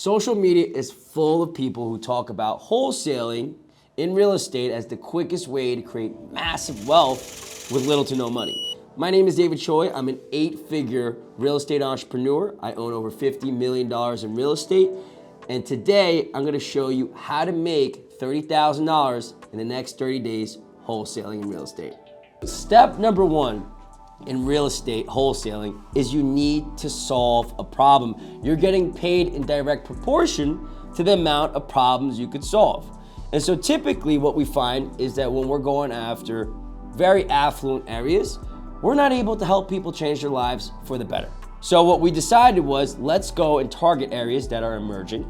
Social media is full of people who talk about wholesaling in real estate as the quickest way to create massive wealth with little to no money. My name is David Choi. I'm an 8-figure real estate entrepreneur. I own over $50 million in real estate. And today I'm gonna show you how to make $30,000 in the next 30 days wholesaling in real estate. Step number one in real estate wholesaling is you need to solve a problem. You're getting paid in direct proportion to the amount of problems you could solve. And so typically what we find is that when we're going after very affluent areas, we're not able to help people change their lives for the better. So what we decided was, let's go and target areas that are emerging,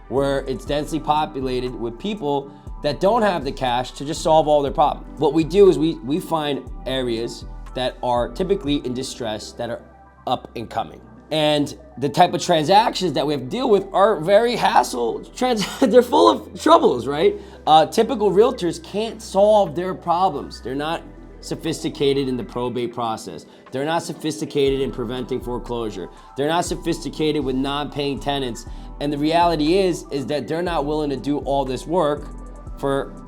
where it's densely populated with people that don't have the cash to just solve all their problems. What we do is we find areas that are typically in distress, that are up and coming. And the type of transactions that we have to deal with are very they're full of troubles, right? Typical realtors can't solve their problems. They're not sophisticated in the probate process. They're not sophisticated in preventing foreclosure. They're not sophisticated with non-paying tenants. And the reality is that they're not willing to do all this work for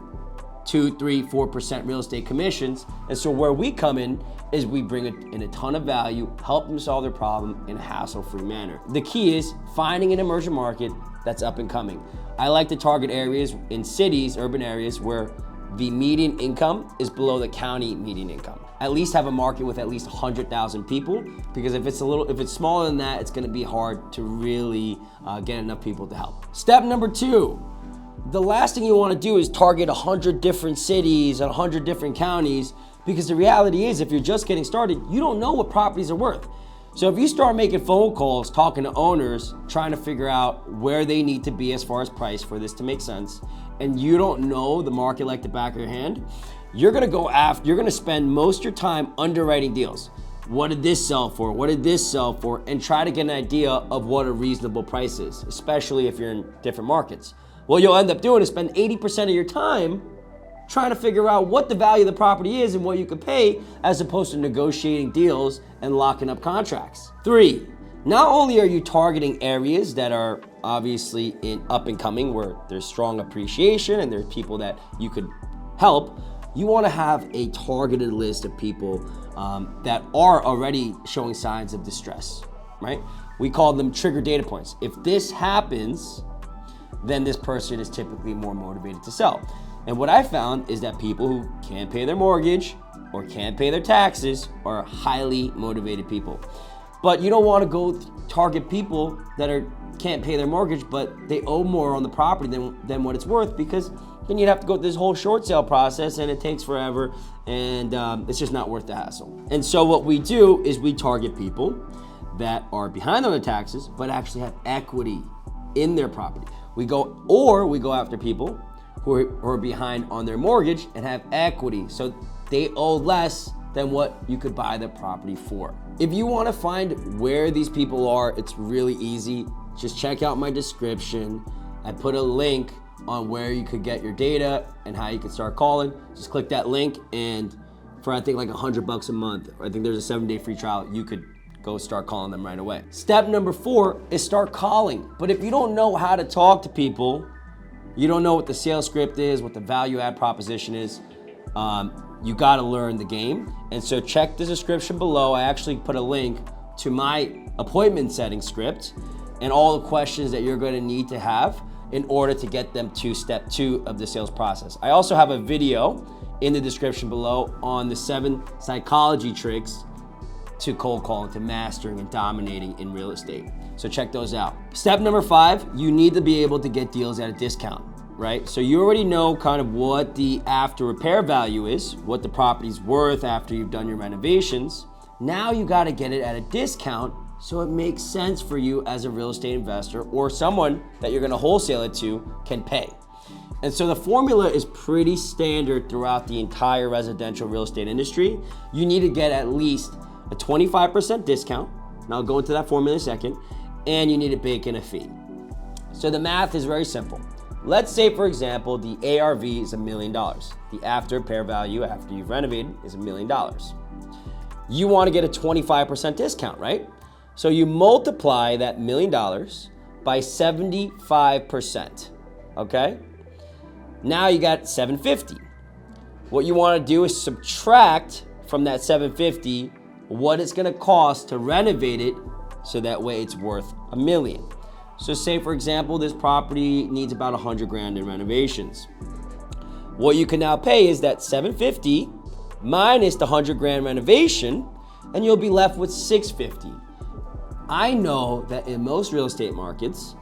2, 3, 4% real estate commissions. And so where we come in is we bring in a ton of value, help them solve their problem in a hassle-free manner. The key is finding an emerging market that's up and coming. I like to target areas in cities, urban areas, where the median income is below the county median income. At least have a market with at least 100,000 people, because if it's smaller than that, it's gonna be hard to really get enough people to help. Step number 2, the last thing you wanna do is target 100 different cities and 100 different counties, because the reality is, if you're just getting started, you don't know what properties are worth. So if you start making phone calls, talking to owners, trying to figure out where they need to be as far as price for this to make sense, and you don't know the market like the back of your hand, you're gonna spend most of your time underwriting deals. What did this sell for? What did this sell for? And try to get an idea of what a reasonable price is, especially if you're in different markets. What you'll end up doing is spend 80% of your time trying to figure out what the value of the property is and what you could pay, as opposed to negotiating deals and locking up contracts. 3, not only are you targeting areas that are obviously in up and coming, where there's strong appreciation and there's people that you could help, you wanna have a targeted list of people that are already showing signs of distress, right? We call them trigger data points. If this happens, then this person is typically more motivated to sell. And what I found is that people who can't pay their mortgage or can't pay their taxes are highly motivated people. But you don't want to go target people that can't pay their mortgage, but they owe more on the property than what it's worth, because then you'd have to go through this whole short sale process, and it takes forever, and it's just not worth the hassle. And so what we do is we target people that are behind on their taxes, but actually have equity in their property. We go after people who are behind on their mortgage and have equity, so they owe less than what you could buy the property for. If you want to find where these people are, it's really easy. Just check out my description. I put a link on where you could get your data and how you can start calling. Just click that link, and for I think like $100 a month, I think there's a 7-day free trial, you could go start calling them right away. Step number 4 is start calling. But if you don't know how to talk to people, you don't know what the sales script is, what the value add proposition is, you gotta learn the game. And so check the description below. I actually put a link to my appointment setting script and all the questions that you're gonna need to have in order to get them to step 2 of the sales process. I also have a video in the description below on the 7 psychology tricks to cold calling, to mastering and dominating in real estate. So check those out. Step number 5, you need to be able to get deals at a discount, right? So you already know kind of what the after repair value is, what the property's worth after you've done your renovations. Now you gotta get it at a discount so it makes sense for you as a real estate investor, or someone that you're gonna wholesale it to can pay. And so the formula is pretty standard throughout the entire residential real estate industry. You need to get at least a 25% discount, and I'll go into that formula in a second, and you need to bake in a fee. So the math is very simple. Let's say, for example, the ARV is $1 million. The after repair value after you've renovated is $1 million. You want to get a 25% discount, right? So you multiply that $1 million by 75%, okay? Now you got 750. What you want to do is subtract from that 750 what it's going to cost to renovate it, so that way it's worth $1 million. So say, for example, this property needs about 100 grand in renovations. What you can now pay is that 750 minus the 100 grand renovation, and you'll be left with 650. I know that in most real estate markets,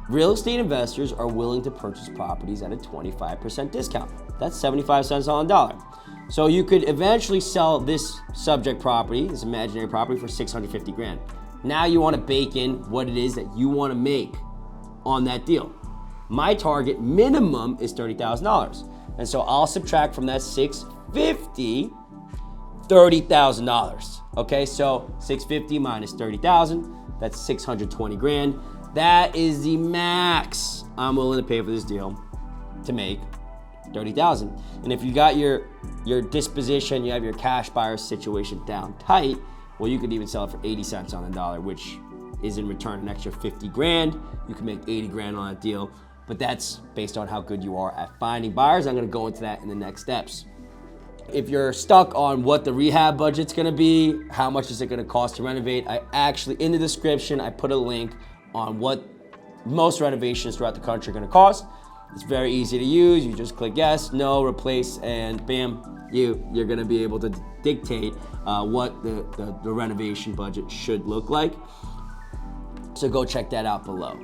real estate investors are willing to purchase properties at a 25% discount. That's 75 cents on the dollar. So you could eventually sell this subject property, this imaginary property, for 650 grand. Now you want to bake in what it is that you want to make on that deal. My target minimum is $30,000. And so I'll subtract from that 650, $30,000. Okay, so 650 minus 30,000, that's 620 grand. That is the max I'm willing to pay for this deal to make 30,000. And if you got your disposition, you have your cash buyer situation down tight, well, you could even sell it for 80 cents on the dollar, which is in return an extra 50 grand. You can make 80 grand on that deal, but that's based on how good you are at finding buyers. I'm gonna go into that in the next steps. If you're stuck on what the rehab budget's gonna be, how much is it gonna cost to renovate, I actually, in the description, I put a link on what most renovations throughout the country are gonna cost. It's very easy to use. You just click yes, no, replace, and bam, you're gonna be able to dictate what the renovation budget should look like. So go check that out below.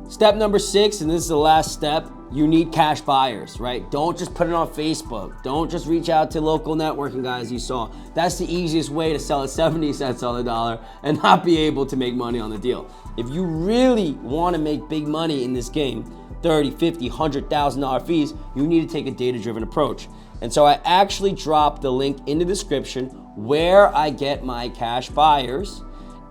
Step number 6, and this is the last step, you need cash buyers, right? Don't just put it on Facebook. Don't just reach out to local networking guys you saw. That's the easiest way to sell at 70 cents on the dollar and not be able to make money on the deal. If you really want to make big money in this game, 30, 50, $100,000 fees, you need to take a data-driven approach. And so I actually dropped the link in the description where I get my cash buyers,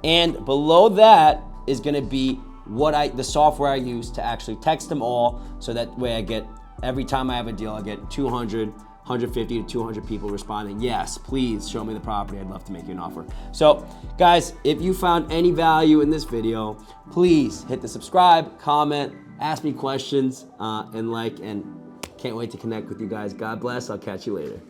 and below that is gonna be the software I use to actually text them all, so that way I get, every time I have a deal, I get 200, 150 to 200 people responding, yes, please show me the property, I'd love to make you an offer. So guys, if you found any value in this video, please hit the subscribe, comment, ask me questions, and like, and can't wait to connect with you guys. God bless, I'll catch you later.